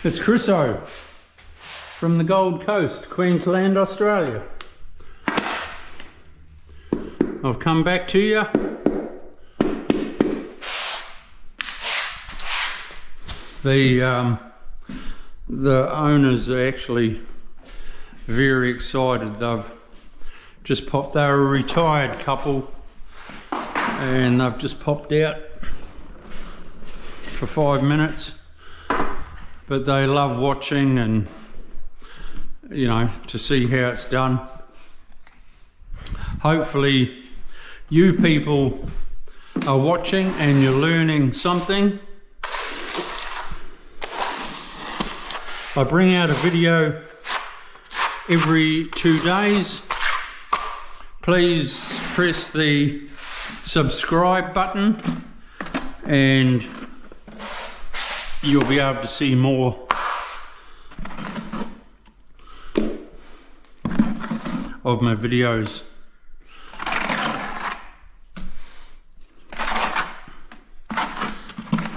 It's Chriso from the Gold Coast, Queensland, Australia. I've come back to you. The owners are actually very excited. They've just popped, they're a retired couple and they've just popped out for 5 minutes, but they love watching and, you know, to see how it's done. Hopefully you people are watching and you're learning something. I bring out a video every 2 days. Please press the subscribe button and you'll be able to see more of my videos.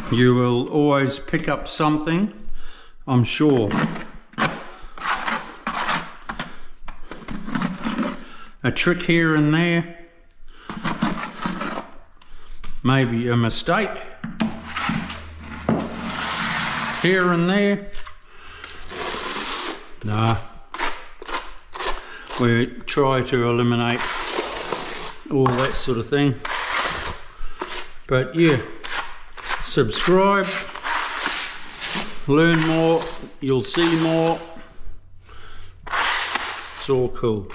You will always pick up something, I'm sure. A trick here and there, maybe a mistake here and there. Nah, we try to eliminate all that sort of thing. But yeah, subscribe, learn more, you'll see more. It's all cool.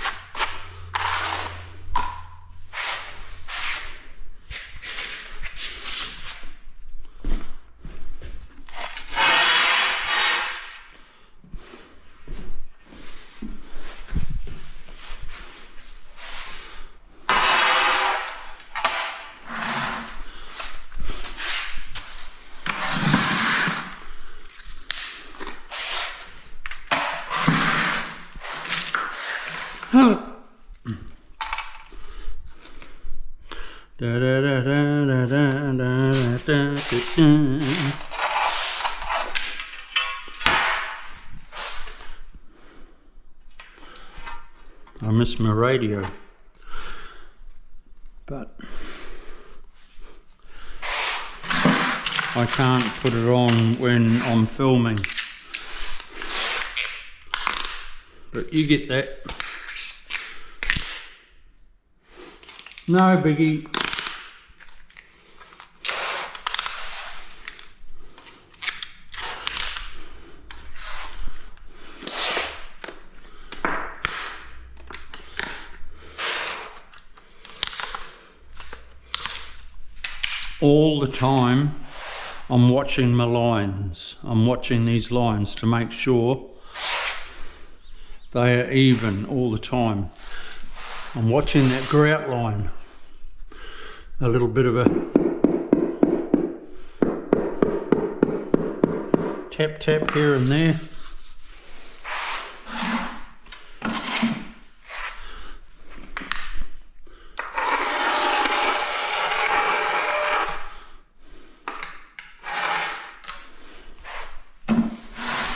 Da, da, da, da, da, da, da, da. I miss my radio, but I can't put it on when I'm filming. But you get that. No biggie. All the time I'm watching my lines. I'm watching these lines to make sure they are even all the time. I'm watching that grout line. A little bit of a tap tap here and there.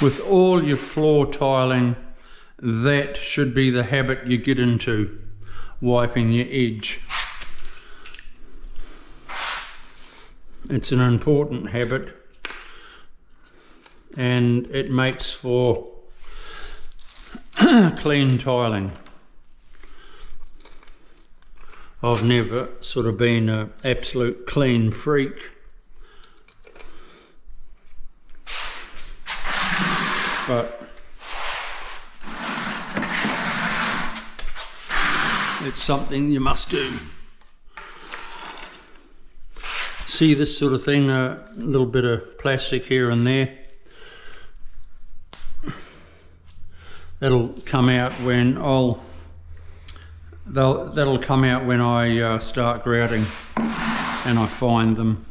With all your floor tiling, that should be the habit you get into, wiping your edge. It's an important habit and it makes for clean tiling. I've never sort of been an absolute clean freak, but it's something you must do. See this sort of thing, a little bit of plastic here and there. That'll come out when that'll come out when I start grouting and I find them.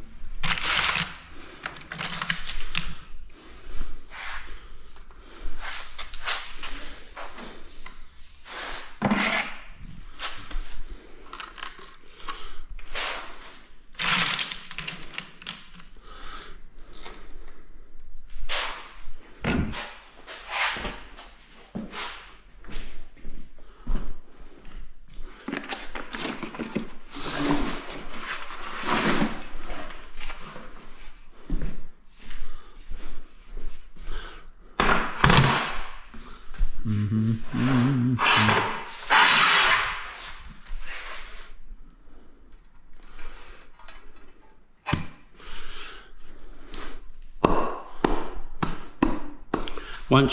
Once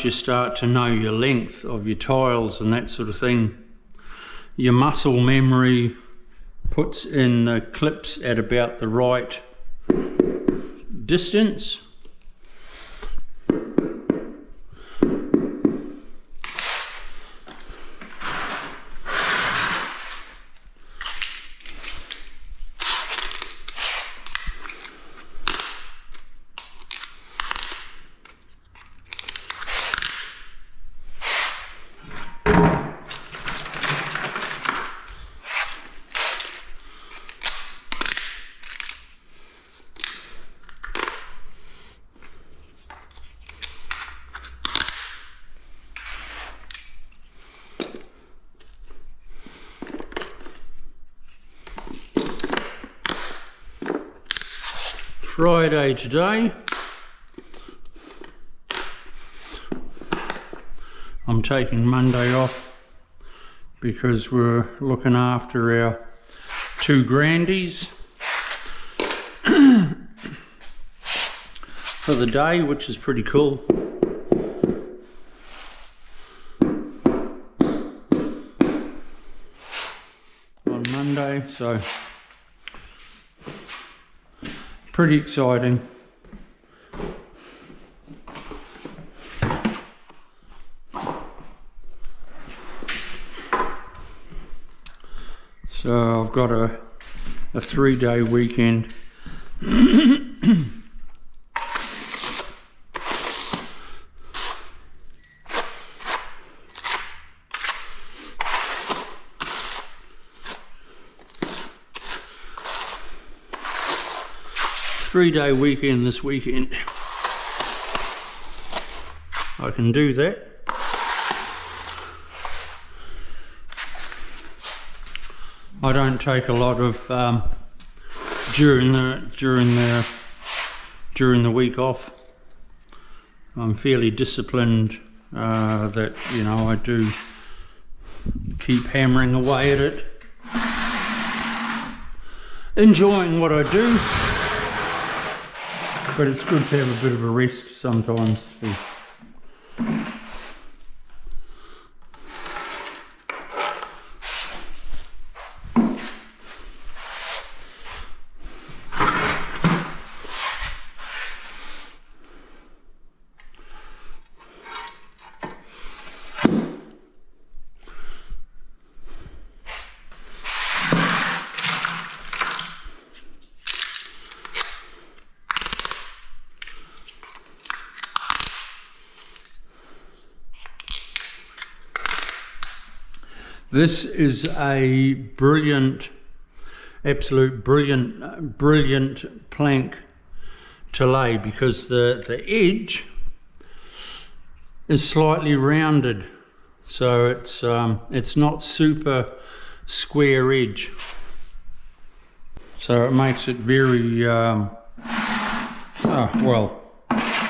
you start to know your length of your tiles and that sort of thing, your muscle memory puts in the clips at about the right distance. Friday today. I'm taking Monday off because we're looking after our two grandies for the day, which is pretty cool. On Monday, so pretty exciting. So I've got a 3-day weekend. 3-day weekend this weekend. I can do that. I don't take a lot of during the week off. I'm fairly disciplined that, you know, I do keep hammering away at it, enjoying what I do. But it's good to have a bit of a rest sometimes too. This is a brilliant, absolute brilliant plank to lay, because the edge is slightly rounded, so it's not super square edge, so it makes it very well,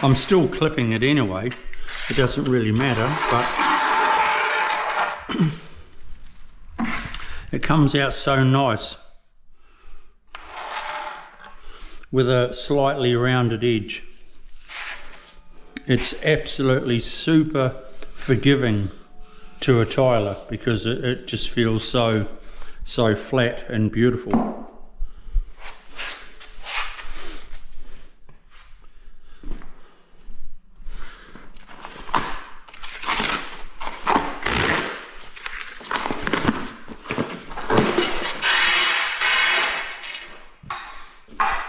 I'm still clipping it anyway, it doesn't really matter, but it comes out so nice with a slightly rounded edge. It's absolutely super forgiving to a tiler because it just feels so flat and beautiful.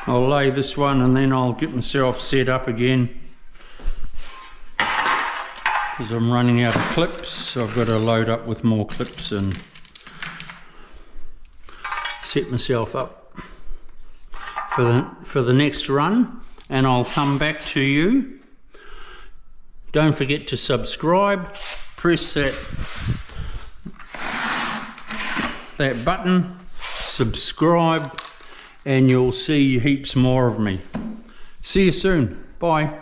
I'll lay this one and then I'll get myself set up again because I'm running out of clips, so I've got to load up with more clips and set myself up for the next run, and I'll come back to you. Don't forget to subscribe, press that button, subscribe, and you'll see heaps more of me. See you soon. Bye.